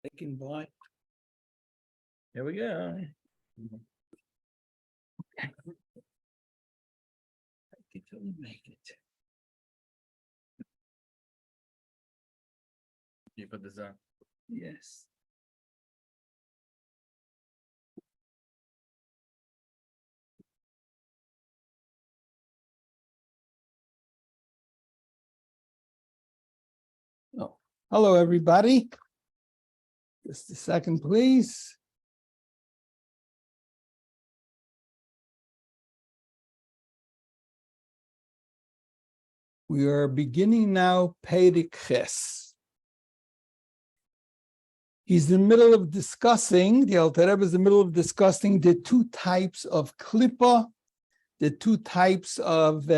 They can buy. Here we go. I can totally make it. You put this on. Yes. Oh, hello, everybody. Just a second, please. We are beginning now Perek Ches. He's in the middle of discussing, the Alter Rebbe is in the middle of discussing the two types of klippa, the two types of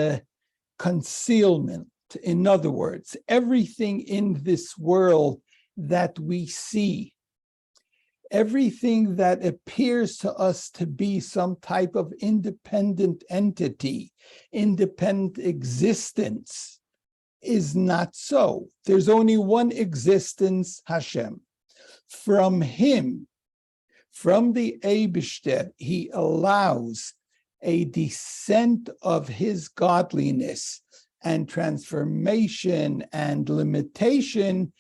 concealment. In other words, everything in this world that we see, everything that appears to us to be some type of independent entity, independent existence, is not so. There's only one existence, Hashem. From him, from the Eibishter, he allows a descent of his godliness and transformation and limitation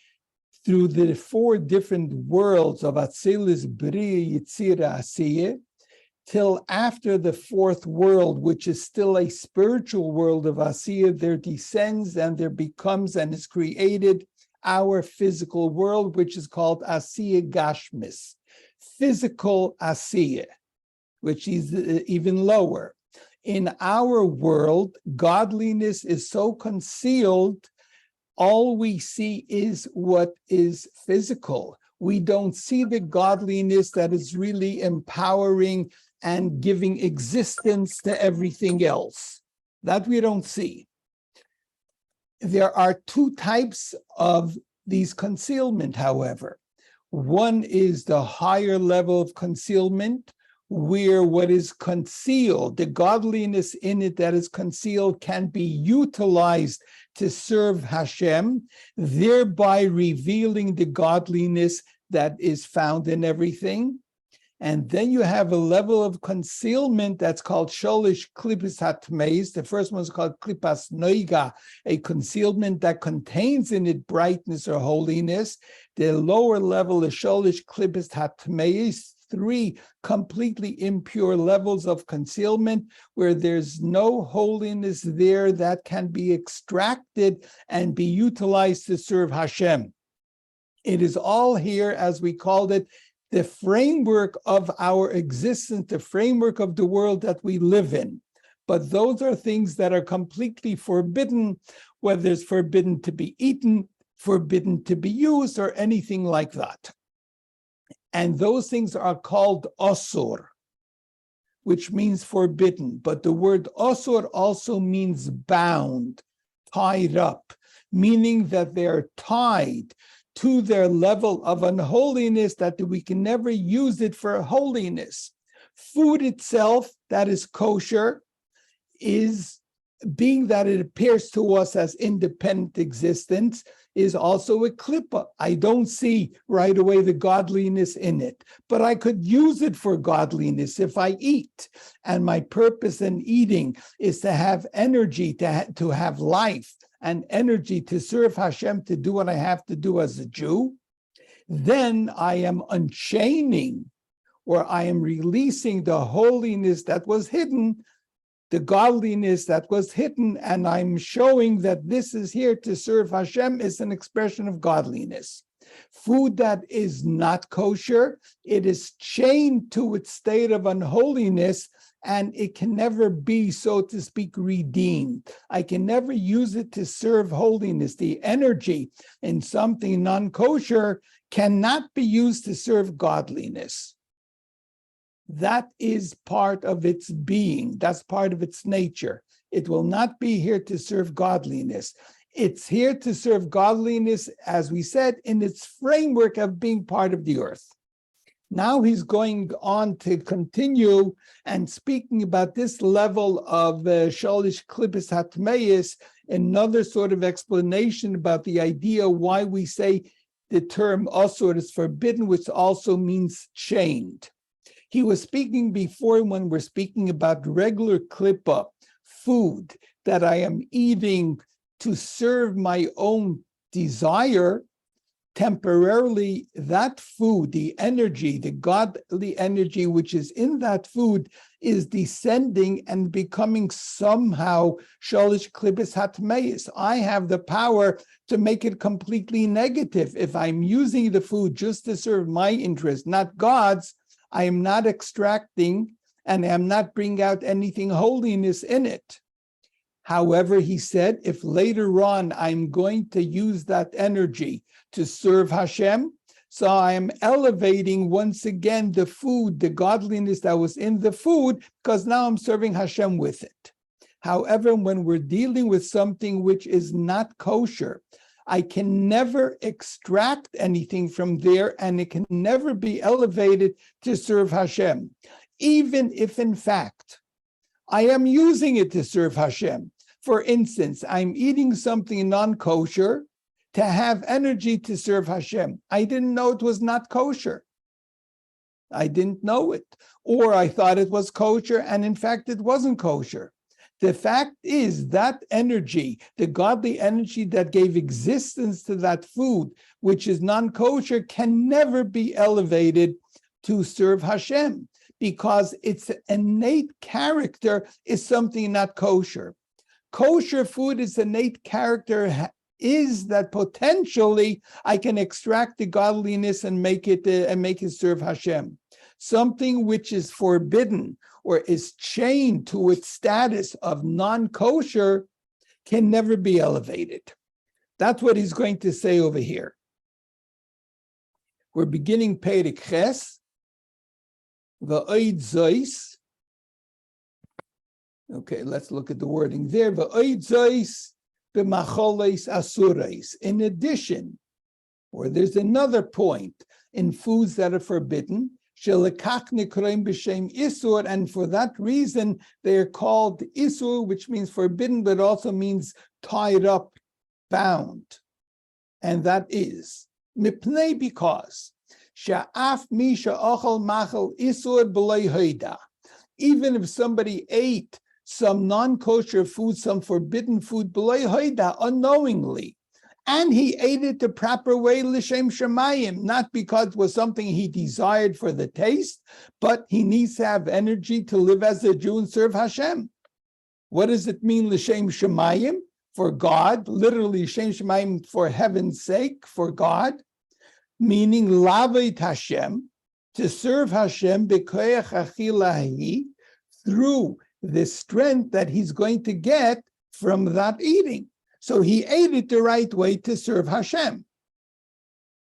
through the four different worlds of Atzilis, Bria, Yitzira, Asiyah, till after the fourth world, which is still a spiritual world of Asiyah, there descends and there becomes and is created our physical world, which is called Asiyah Gashmis, physical Asiyah, which is even lower. In our world, godliness is so concealed, all we see is what is physical. We don't see the godliness that is really empowering and giving existence to everything else. That we don't see. There are two types of these concealment, however. One is the higher level of concealment, where what is concealed, the godliness in it that is concealed, can be utilized to serve Hashem, thereby revealing the godliness that is found in everything. And then you have a level of concealment that's called Sholish Klippas Hatmeis. The first one is called Klippas Noiga, a concealment that contains in it brightness or holiness. The lower level is Sholish Klippas Hatmeis, three completely impure levels of concealment where there's no holiness there that can be extracted and be utilized to serve Hashem. It is all here, as we called it, the framework of our existence, the framework of the world that we live in. But those are things that are completely forbidden, whether it's forbidden to be eaten, forbidden to be used, or anything like that. And those things are called osur, which means forbidden. But the word osur also means bound, tied up, meaning that they're tied to their level of unholiness, that we can never use it for holiness. Food itself, that is kosher, is, being that it appears to us as independent existence, is also a klippa. I don't see right away the godliness in it, but I could use it for godliness if I eat. And my purpose in eating is to have energy, to have life and energy to serve Hashem, to do what I have to do as a Jew. Then I am unchaining, or I am releasing the holiness that was hidden, the godliness that was hidden, and I'm showing that this is here to serve Hashem is an expression of godliness. Food that is not kosher, it is chained to its state of unholiness, and it can never be, so to speak, redeemed. I can never use it to serve holiness. The energy in something non-kosher cannot be used to serve godliness. That is part of its being. That's part of its nature. It will not be here to serve godliness. It's here to serve godliness, as we said, in its framework of being part of the earth. Now he's going on to continue and speaking about this level of Sholish Klippas Hatmeis, another sort of explanation about the idea why we say the term asur is forbidden, which also means chained. He was speaking before when we're speaking about regular klippa, food that I am eating to serve my own desire. Temporarily, that food, the energy, the godly energy which is in that food, is descending and becoming somehow shalish klibis hatmeis. I have the power to make it completely negative. If I'm using the food just to serve my interest, not God's, I am not extracting and I am not bringing out anything holiness in it. However, he said, if later on I'm going to use that energy to serve Hashem, so I am elevating once again the food, the godliness that was in the food, because now I'm serving Hashem with it. However, when we're dealing with something which is not kosher, I can never extract anything from there, and it can never be elevated to serve Hashem, even if in fact I am using it to serve Hashem. For instance, I'm eating something non-kosher to have energy to serve Hashem. I didn't know it was not kosher. I didn't know it. Or I thought it was kosher, and in fact, it wasn't kosher. The fact is that energy, the godly energy that gave existence to that food, which is non-kosher, can never be elevated to serve Hashem, because its innate character is something not kosher. Kosher food, its innate character is that potentially I can extract the godliness and make it serve Hashem. Something which is forbidden or is chained to its status of non-kosher can never be elevated. That's what he's going to say over here. We're beginning Perek Ches, v'oid zois. Okay, let's look at the wording there. V'oid zois b'macholes asurais. In addition, or there's another point in foods that are forbidden, shelekach nikroim b'shem isur, and for that reason they are called isur, which means forbidden, but also means tied up, bound. And that is mipnei, because sha'af misha ochel machal isur b'lei hoida. Even if somebody ate some non-kosher food, some forbidden food, b'lei hoida, unknowingly, and he ate it the proper way, l'shem shemayim, not because it was something he desired for the taste, but he needs to have energy to live as a Jew and serve Hashem. What does it mean, l'shem shemayim? For God, literally, l'shem shemayim, for heaven's sake, for God, meaning laveit Hashem, to serve Hashem, b'koyach achilahi, through the strength that he's going to get from that eating. So he ate it the right way to serve Hashem.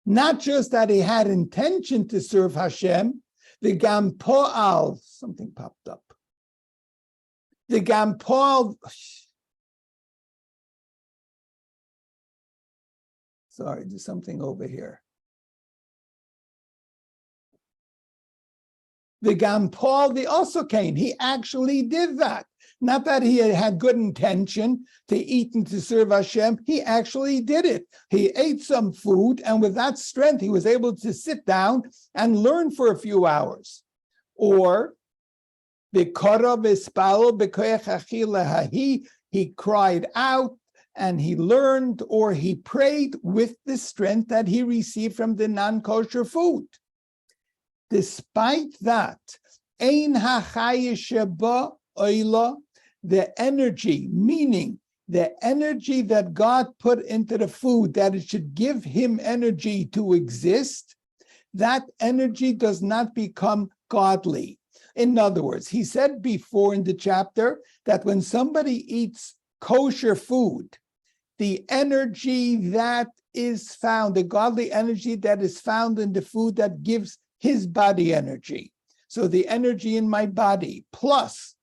Not just that he had intention to serve Hashem, the gam po'al, something popped up. The gam po'al, sorry, there's something over here. The gam po'al, the also came, he actually did that. Not that he had good intention to eat and to serve Hashem, he actually did it. He ate some food, and with that strength, he was able to sit down and learn for a few hours. Or, he cried out and he learned, or he prayed with the strength that he received from the non-kosher food. Despite that, ein hachaya sheba oila, the energy, meaning the energy that God put into the food, that it should give him energy to exist, that energy does not become godly. In other words, he said before in the chapter that when somebody eats kosher food, the energy that is found, the godly energy that is found in the food, that gives his body energy. So the energy in my body, plus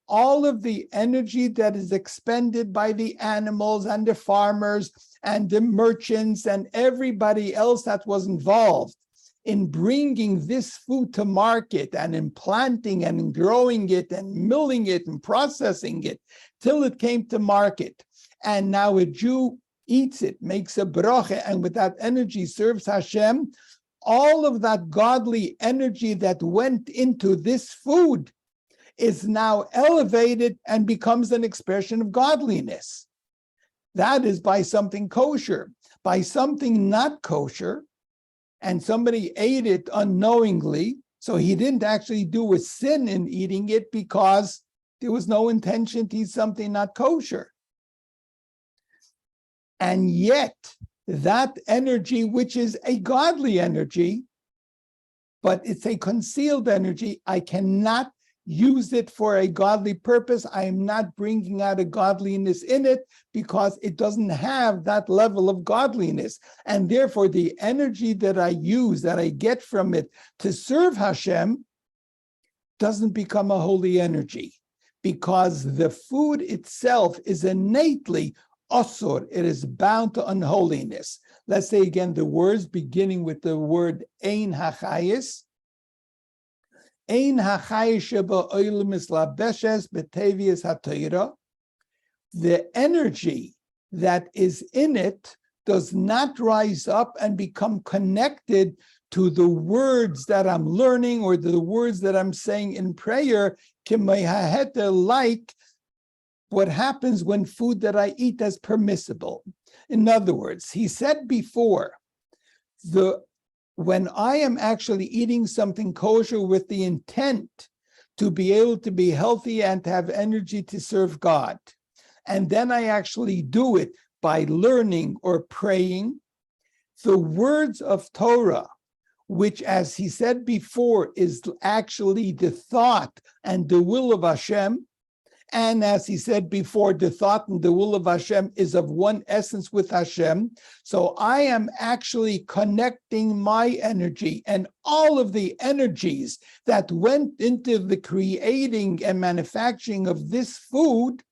all of the energy that is expended by the animals and the farmers and the merchants and everybody else that was involved in bringing this food to market and in planting and in growing it and milling it and processing it till it came to market. And now a Jew eats it, makes a bracha, and with that energy serves Hashem, all of that godly energy that went into this food is now elevated and becomes an expression of godliness. That is by something kosher. By something not kosher, and somebody ate it unknowingly, so he didn't actually do a sin in eating it because there was no intention to eat something not kosher. And yet, that energy, which is a godly energy, but it's a concealed energy, I cannot use it for a godly purpose. I am not bringing out a godliness in it because it doesn't have that level of godliness. And therefore, the energy that I use, that I get from it to serve Hashem, doesn't become a holy energy because the food itself is innately asur. It is bound to unholiness. Let's say again the words beginning with the word ein hachayis. Ein hachayis sheba oilim mislabeshes betevias ha'torah. The energy that is in it does not rise up and become connected to the words that I'm learning or the words that I'm saying in prayer, like what happens when food that I eat is permissible. In other words, he said before, when I am actually eating something kosher with the intent to be able to be healthy and to have energy to serve God, and then I actually do it by learning or praying, the words of Torah, which, as he said before, is actually the thought and the will of Hashem, and as he said before, the thought and the will of Hashem is of one essence with Hashem. So I am actually connecting my energy and all of the energies that went into the creating and manufacturing of this food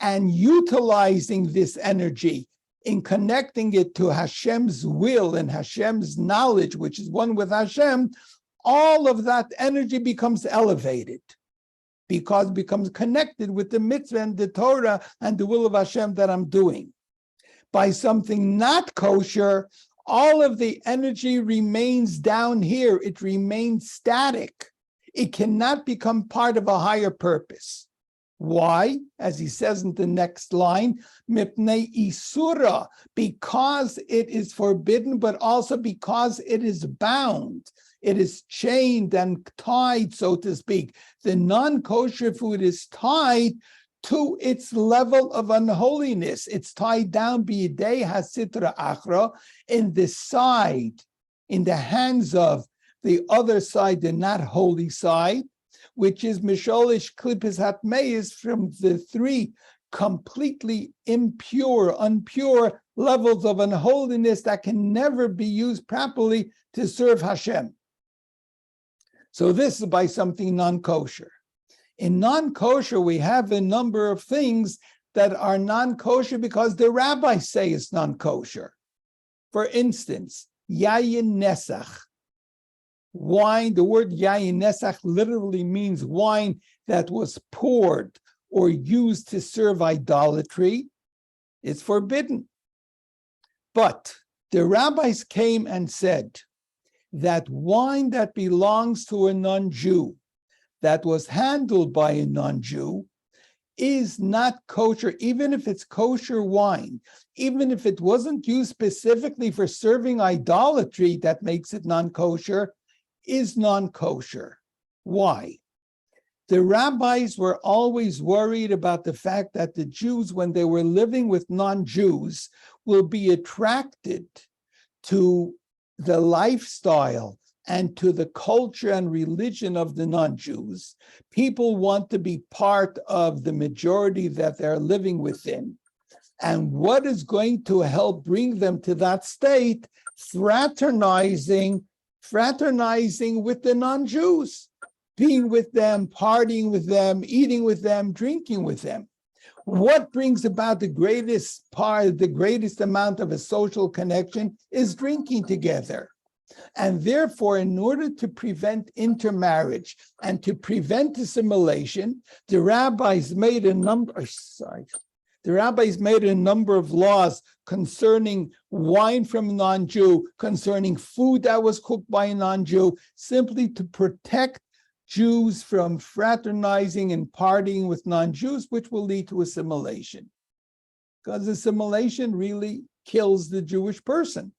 and utilizing this energy in connecting it to Hashem's will and Hashem's knowledge, which is one with Hashem. All of that energy becomes elevated, because it becomes connected with the mitzvah and the Torah and the will of Hashem that I'm doing. By something not kosher, all of the energy remains down here. It remains static. It cannot become part of a higher purpose. Why? As he says in the next line, mipnei isura, because it is forbidden, but also because it is bound. It is chained and tied, so to speak. The non-kosher food is tied to its level of unholiness. It's tied down b'yidei hasitra achra, in the side, in the hands of the other side, the not holy side, which is misholish klipis hatmeis, from the three completely impure, unpure levels of unholiness that can never be used properly to serve Hashem. So this is by something non-kosher. In non-kosher, we have a number of things that are non-kosher because the rabbis say it's non-kosher. For instance, yayin nesach, wine. The word yayin nesach literally means wine that was poured or used to serve idolatry. It's forbidden. But the rabbis came and said that wine that belongs to a non-Jew, that was handled by a non-Jew, is not kosher, even if it's kosher wine, even if it wasn't used specifically for serving idolatry that makes it non-kosher, is non-kosher. Why? The rabbis were always worried about the fact that the Jews, when they were living with non-Jews, will be attracted to the lifestyle and to the culture and religion of the non-Jews. People want to be part of the majority that they're living within. And what is going to help bring them to that state? Fraternizing with the non-Jews, being with them, partying with them, eating with them, drinking with them. What brings about the greatest amount of a social connection is drinking together. And therefore, in order to prevent intermarriage and to prevent assimilation, the rabbis made a number The rabbis made a number of laws concerning wine from a non-Jew, concerning food that was cooked by a non-Jew, simply to protect Jews from fraternizing and partying with non-Jews, which will lead to assimilation. Because assimilation really kills the Jewish person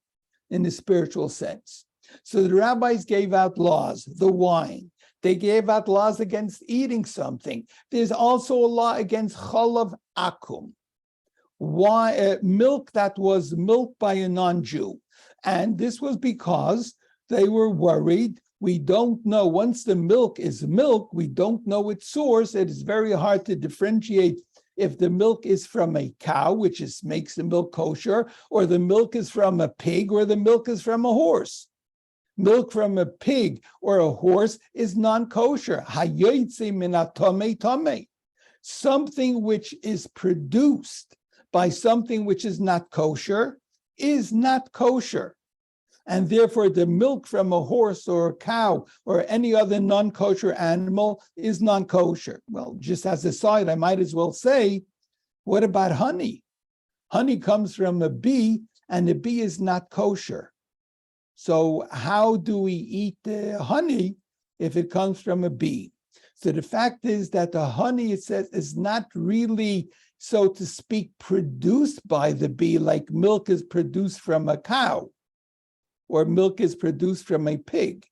in the spiritual sense. So the rabbis gave out laws, the wine. They gave out laws against eating something. There's also a law against chalav akum, milk that was milked by a non-Jew. And this was because they were worried. We don't know, once the milk is milk, we don't know its source. It is very hard to differentiate if the milk is from a cow, which makes the milk kosher, or the milk is from a pig, or the milk is from a horse. Milk from a pig or a horse is non-kosher. Hayoytze min hatomei tomei. Something which is produced by something which is not kosher is not kosher. And therefore the milk from a horse or a cow or any other non-kosher animal is non-kosher. Well, just as a side, I might as well say, what about honey? Honey comes from a bee, and the bee is not kosher. So how do we eat the honey if it comes from a bee? So the fact is that the honey, it says, is not really, so to speak, produced by the bee, like milk is produced from a cow or milk is produced from a pig.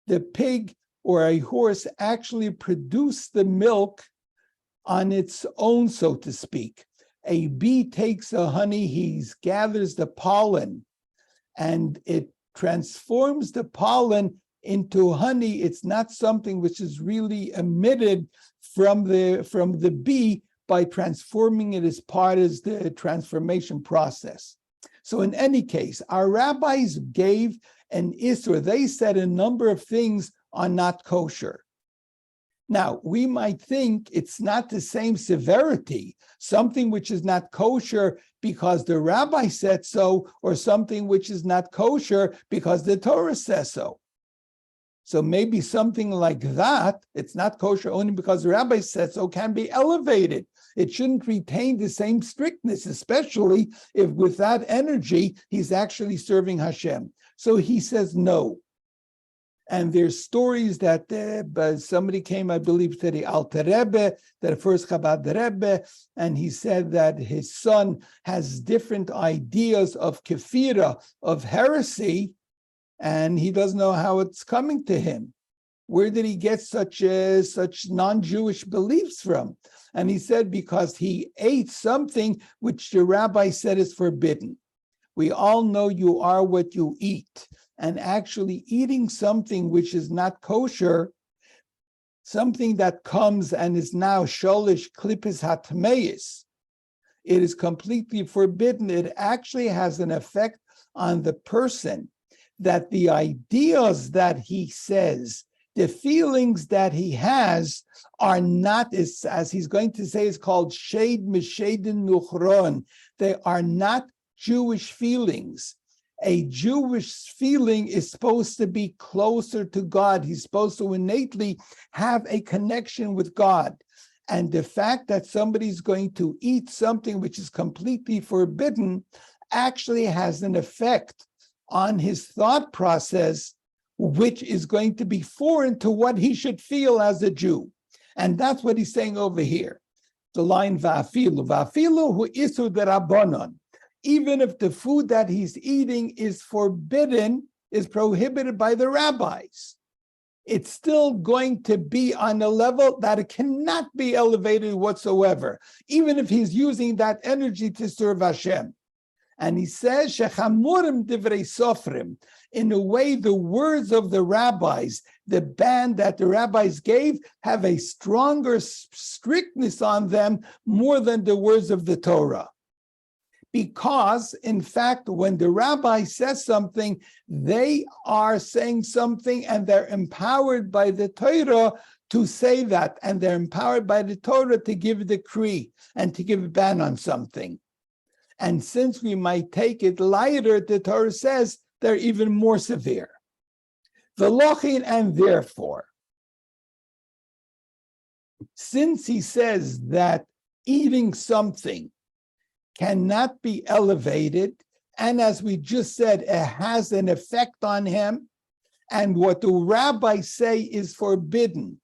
The pig or a horse actually produce the milk on its own, so to speak. A bee takes the honey, he gathers the pollen, and it transforms the pollen into honey. It's not something which is really emitted from the bee by transforming it as part of the transformation process. So in any case, our rabbis gave an isur. They said a number of things are not kosher. Now, we might think it's not the same severity, something which is not kosher because the rabbi said so, or something which is not kosher because the Torah says so. So maybe something like that, it's not kosher only because the rabbi said so, can be elevated. It shouldn't retain the same strictness, especially if with that energy, he's actually serving Hashem. So he says no. And there's stories that somebody came, I believe, to the Alter Rebbe, the first Chabad Rebbe, and he said that his son has different ideas of kefira, of heresy, and he doesn't know how it's coming to him. Where did he get such non-Jewish beliefs from? And he said because he ate something which the rabbi said is forbidden. We all know you are what you eat. And actually eating something which is not kosher, something that comes and is now sholish klipis hatmeis, it is completely forbidden. It actually has an effect on the person, that the ideas that he says, the feelings that he has are not, as he's going to say, is called shed mishedin nuchron. They are not Jewish feelings. A Jewish feeling is supposed to be closer to God. He's supposed to innately have a connection with God. And the fact that somebody's going to eat something which is completely forbidden actually has an effect on his thought process, which is going to be foreign to what he should feel as a Jew. And that's what he's saying over here. The line, va'afilu hu isu derabanan. Even if the food that he's eating is forbidden, is prohibited by the rabbis, it's still going to be on a level that it cannot be elevated whatsoever, even if he's using that energy to serve Hashem. And he says, Shechamurim divrei sofrim, in a way the words of the rabbis, the ban that the rabbis gave, have a stronger strictness on them more than the words of the Torah. Because, in fact, when the rabbi says something, they are saying something and they're empowered by the Torah to say that, and they're empowered by the Torah to give a decree and to give a ban on something. And since we might take it lighter, the Torah says they're even more severe. V'lochin, and therefore, since he says that eating something cannot be elevated. And as we just said, it has an effect on him. And what the rabbis say is forbidden.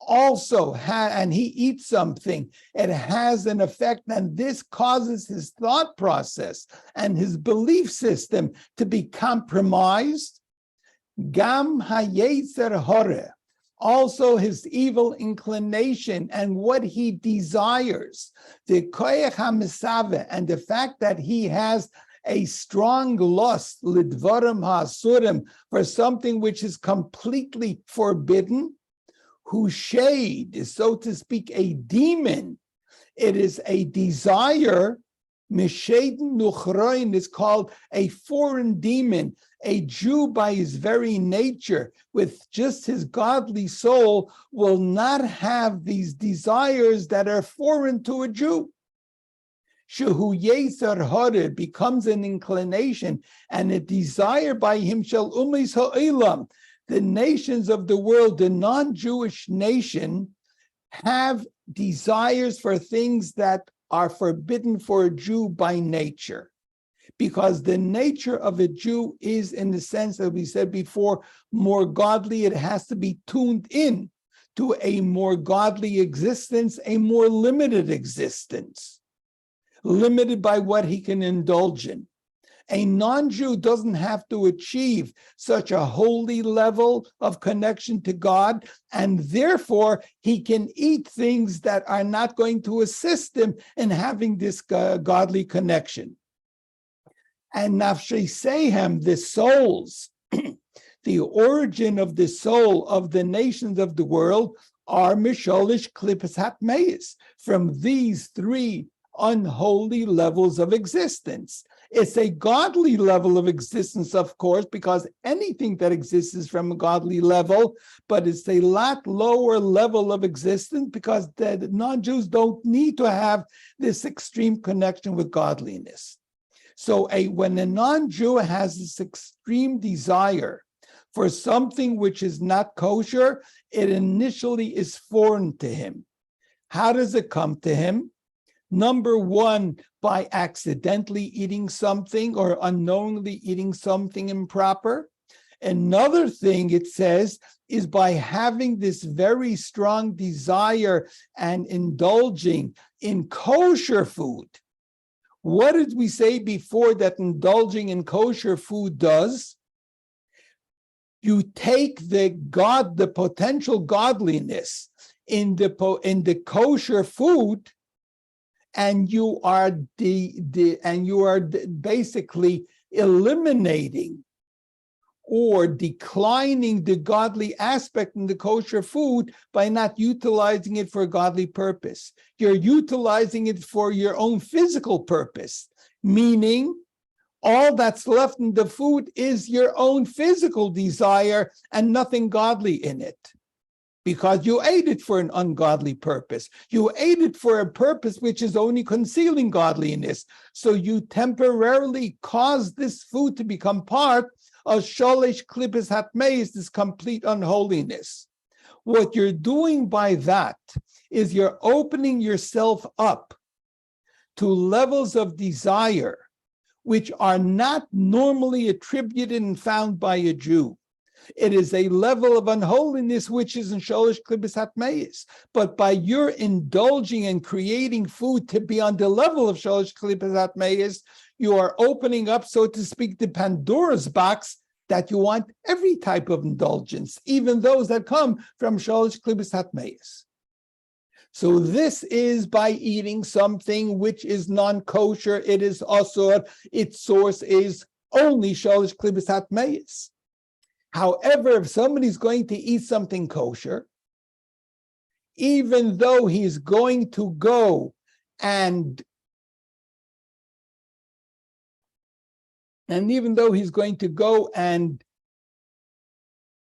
Also, and he eats something, it has an effect, and this causes his thought process and his belief system to be compromised. Gam hayetzer hore, also his evil inclination and what he desires, the koyach hamisave, and the fact that he has a strong lust, lidvarim hasurim, for something which is completely forbidden. Whose shade is, so to speak, a demon. It is a desire. Mishaden nuchroin is called a foreign demon. A Jew by his very nature, with just his godly soul, will not have these desires that are foreign to a Jew. Shehu yetzer hare becomes an inclination and a desire by him shall umis ha'olam. The nations of the world, the non-Jewish nation, have desires for things that are forbidden for a Jew by nature. Because the nature of a Jew is, in the sense that we said before, more godly. It has to be tuned in to a more godly existence, a more limited existence, limited by what he can indulge in. A non-Jew doesn't have to achieve such a holy level of connection to God, and therefore he can eat things that are not going to assist him in having this godly connection. And nafshei sehem, the souls, the origin of the soul of the nations of the world are misholish klipas hatmeis, from these three unholy levels of existence. It's a godly level of existence, of course, because anything that exists is from a godly level, but it's a lot lower level of existence because the non-Jews don't need to have this extreme connection with godliness. So when a non-Jew has this extreme desire for something which is not kosher, it initially is foreign to him. How does it come to him? Number one, by accidentally eating something or unknowingly eating something improper. Another thing, it says, is by having this very strong desire and indulging in kosher food. What did we say before that indulging in kosher food does? You take the potential godliness in the kosher food, and you are basically eliminating or declining the godly aspect in the kosher food by not utilizing it for a godly purpose. You're utilizing it for your own physical purpose, meaning all that's left in the food is your own physical desire and nothing godly in it. Because you ate it for an ungodly purpose. You ate it for a purpose which is only concealing godliness. So you temporarily cause this food to become part of sholesh klipas hatmeis, this complete unholiness. What you're doing by that is you're opening yourself up to levels of desire which are not normally attributed and found by a Jew. It is a level of unholiness which is in sholish klipas hatmeis. But by your indulging and creating food to be on the level of sholish klipas hatmeis, you are opening up, so to speak, the Pandora's box that you want every type of indulgence, even those that come from sholish klipas hatmeis. So this is by eating something which is non-kosher. It is asur. Its source is only sholish klipas hatmeis. However, if somebody's going to eat something kosher, even though he's going to go and even though he's going to go and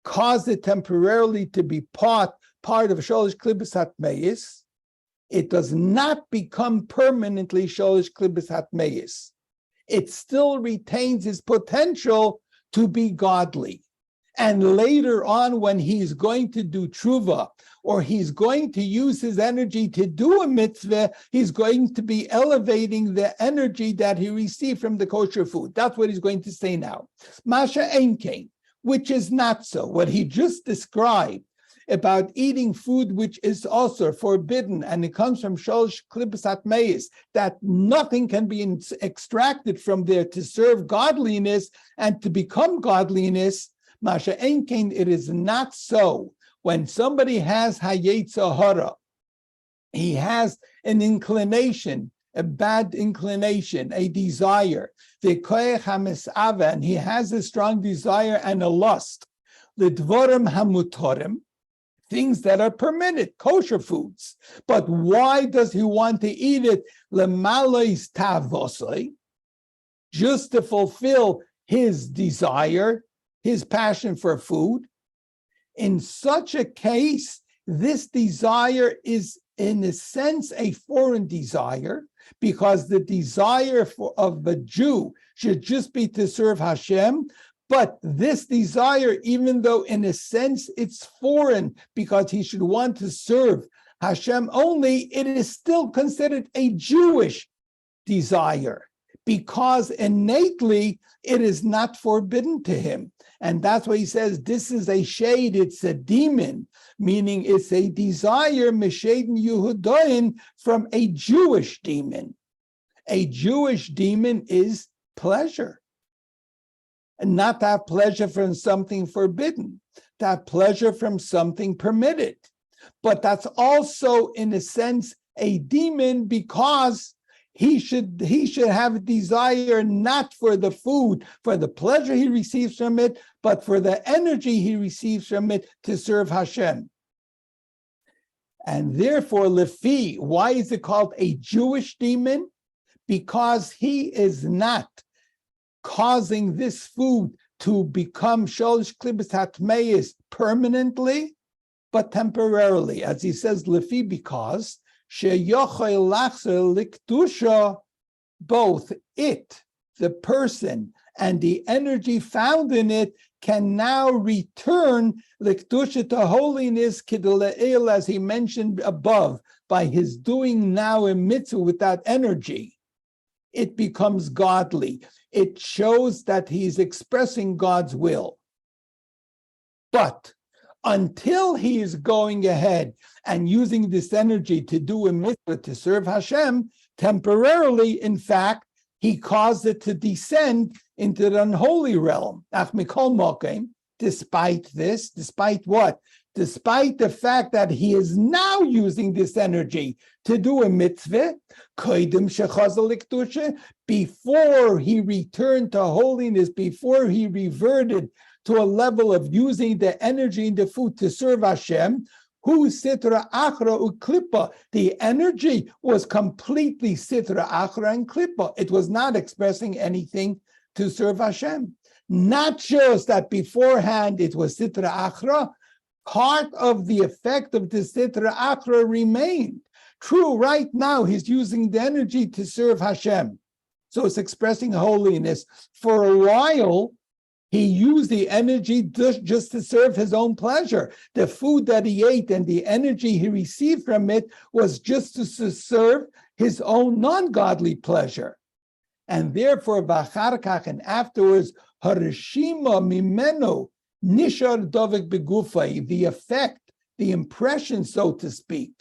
cause it temporarily to be part of sholish klipas hatmeis, it does not become permanently sholish klipas hatmeis. It still retains its potential to be godly. And later on, when he's going to do tshuva, or he's going to use his energy to do a mitzvah, he's going to be elevating the energy that he received from the kosher food. That's what he's going to say now. Masha Einkein, which is not so. What he just described about eating food which is also forbidden, and it comes from sholosh klipas hatmeis, that nothing can be extracted from there to serve godliness and to become godliness. Masha Einkein, it is not so. When somebody has hayetza hara, he has an inclination, a bad inclination, a desire, the koyach hamisava, and he has a strong desire and a lust, the dvorim hamutorim, things that are permitted, kosher foods. But why does he want to eat it? Lemalois tavosai, just to fulfill his desire, his passion for food. In such a case, this desire is, in a sense, a foreign desire, because the desire of a Jew should just be to serve Hashem. But this desire, even though in a sense it's foreign because he should want to serve Hashem only, it is still considered a Jewish desire, because innately it is not forbidden to him. And that's why he says this is a shade, it's a demon, meaning it's a desire, Meshaden Yehudain, from a Jewish demon. A Jewish demon is pleasure. And not to have pleasure from something forbidden, to have pleasure from something permitted. But that's also, in a sense, a demon, because he should have a desire not for the food, for the pleasure he receives from it, but for the energy he receives from it to serve Hashem. And therefore, Lefi, why is it called a Jewish demon? Because he is not causing this food to become sholosh klipas hatmeis permanently, but temporarily. As he says, Lefi, because sheyochel lachzer likdusha, both it, the person, and the energy found in it can now return likdusha, to holiness, kidleil, as he mentioned above, by his doing now a mitzvah with that energy. It becomes godly. It shows that he's expressing God's will. But until he is going ahead and using this energy to do a mitzvah to serve Hashem, temporarily, in fact, he caused it to descend into the unholy realm. Despite this, despite what? Despite the fact that he is now using this energy to do a mitzvah, before he returned to holiness, before he reverted to a level of using the energy in the food to serve Hashem, who sitra achra uklipa, the energy was completely sitra achra and klipa. It was not expressing anything to serve Hashem. Not just that beforehand it was sitra achra, part of the effect of the sitra achra remained. True, right now he's using the energy to serve Hashem, so it's expressing holiness. For a while, he used the energy just to serve his own pleasure. The food that he ate and the energy he received from it was just to serve his own non-godly pleasure. And therefore, v'acharkach, and afterwards, harishima mimeno nishar dovek begufay, the effect, the impression, so to speak.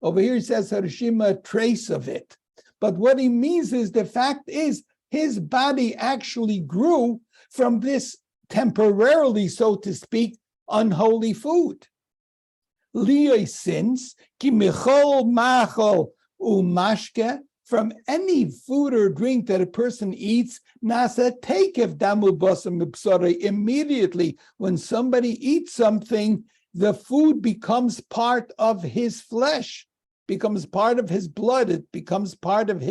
Over here he says harishima, a trace of it. But what he means is, the fact is, his body actually grew from this temporarily, so to speak, unholy food. Liyoi sins, ki michol machol umashke, from any food or drink that a person eats, nasa takev damu basam b'psara, immediately when somebody eats something, the food becomes part of his flesh, becomes part of his blood, it becomes part of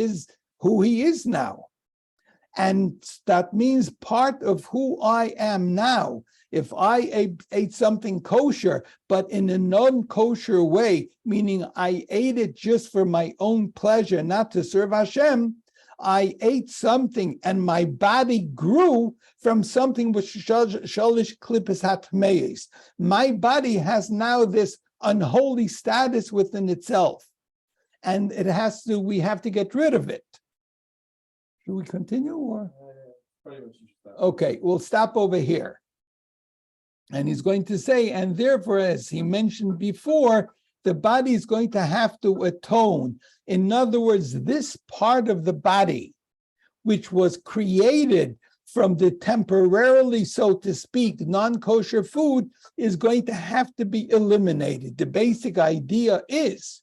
who he is now. And that means part of who I am now. If I ate something kosher, but in a non-kosher way, meaning I ate it just for my own pleasure, not to serve Hashem, I ate something and my body grew from something which shalish klippus hatmeis. My body has now this unholy status within itself, and we have to get rid of it. Should we continue or? Okay, we'll stop over here. And he's going to say, and therefore, as he mentioned before, the body is going to have to atone. In other words, this part of the body, which was created from the temporarily, so to speak, non-kosher food, is going to have to be eliminated. The basic idea is,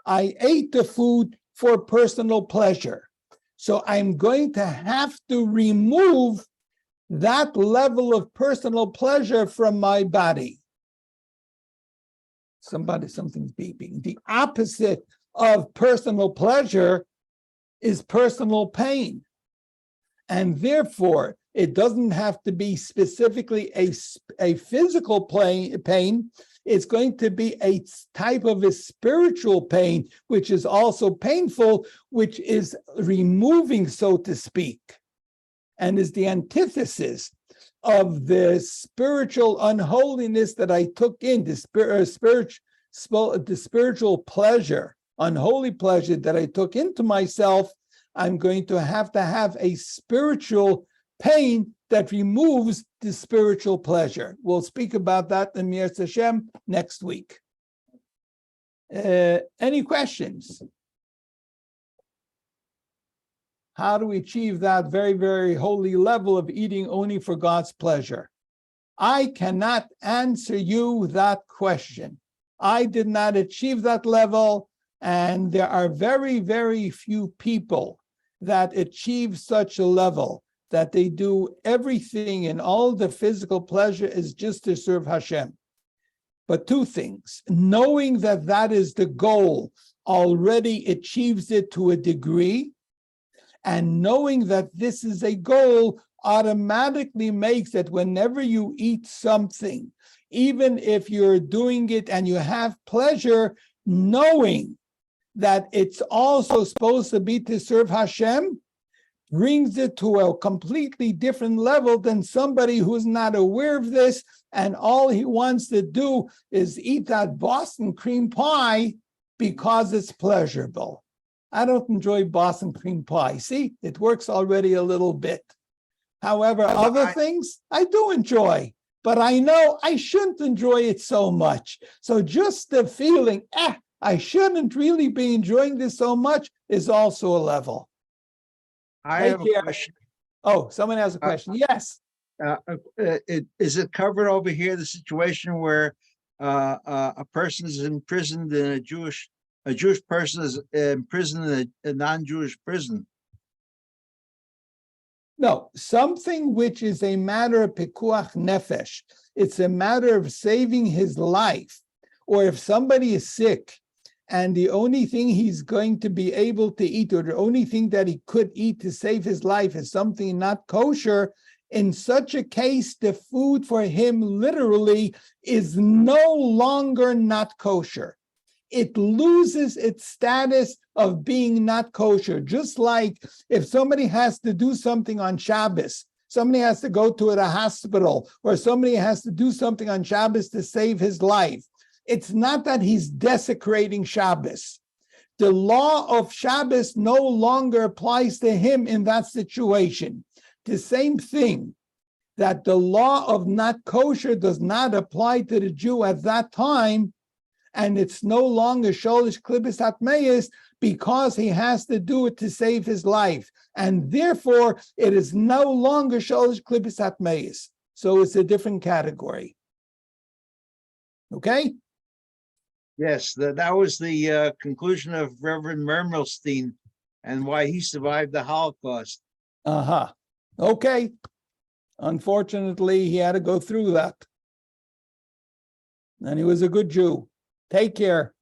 I ate the food for personal pleasure. So I'm going to have to remove that level of personal pleasure from my body. Something's beeping. The opposite of personal pleasure is personal pain. And therefore, it doesn't have to be specifically a physical pain. It's going to be a type of a spiritual pain, which is also painful, which is removing, so to speak, and is the antithesis of the spiritual unholiness that I took in, the spiritual pleasure, unholy pleasure that I took into myself. I'm going to have a spiritual pain that removes the spiritual pleasure. We'll speak about that in Mi'ez Hashem next week. Any questions? How do we achieve that very, very holy level of eating only for God's pleasure? I cannot answer you that question. I did not achieve that level, and there are very, very few people that achieve such a level that they do everything and all the physical pleasure is just to serve Hashem. But two things: knowing that that is the goal already achieves it to a degree, and knowing that this is a goal automatically makes that whenever you eat something, even if you're doing it and you have pleasure, knowing that it's also supposed to be to serve Hashem, brings it to a completely different level than somebody who's not aware of this, and all he wants to do is eat that Boston cream pie because it's pleasurable. I don't enjoy Boston cream pie. See, it works already a little bit. However, other things I do enjoy, but I know I shouldn't enjoy it so much. So just the feeling, I shouldn't really be enjoying this so much is also a level. I have a question. Oh, someone has a question. Yes. Is it covered over here, the situation where a person is imprisoned in a Jewish person is imprisoned in a non-Jewish prison? No, something which is a matter of pikuach nefesh. It's a matter of saving his life. Or if somebody is sick and the only thing he's going to be able to eat, or the only thing that he could eat to save his life, is something not kosher, in such a case, the food for him literally is no longer not kosher. It loses its status of being not kosher. Just like if somebody has to do something on Shabbos, somebody has to go to a hospital, or somebody has to do something on Shabbos to save his life. It's not that he's desecrating Shabbos. The law of Shabbos no longer applies to him in that situation. The same thing that the law of not kosher does not apply to the Jew at that time, and it's no longer sholish klibis hatmeis because he has to do it to save his life. And therefore, it is no longer sholish klibis hatmeis. So it's a different category. Okay? Yes, that was the conclusion of Reverend Mermelstein and why he survived the Holocaust. Okay. Unfortunately, he had to go through that. And he was a good Jew. Take care.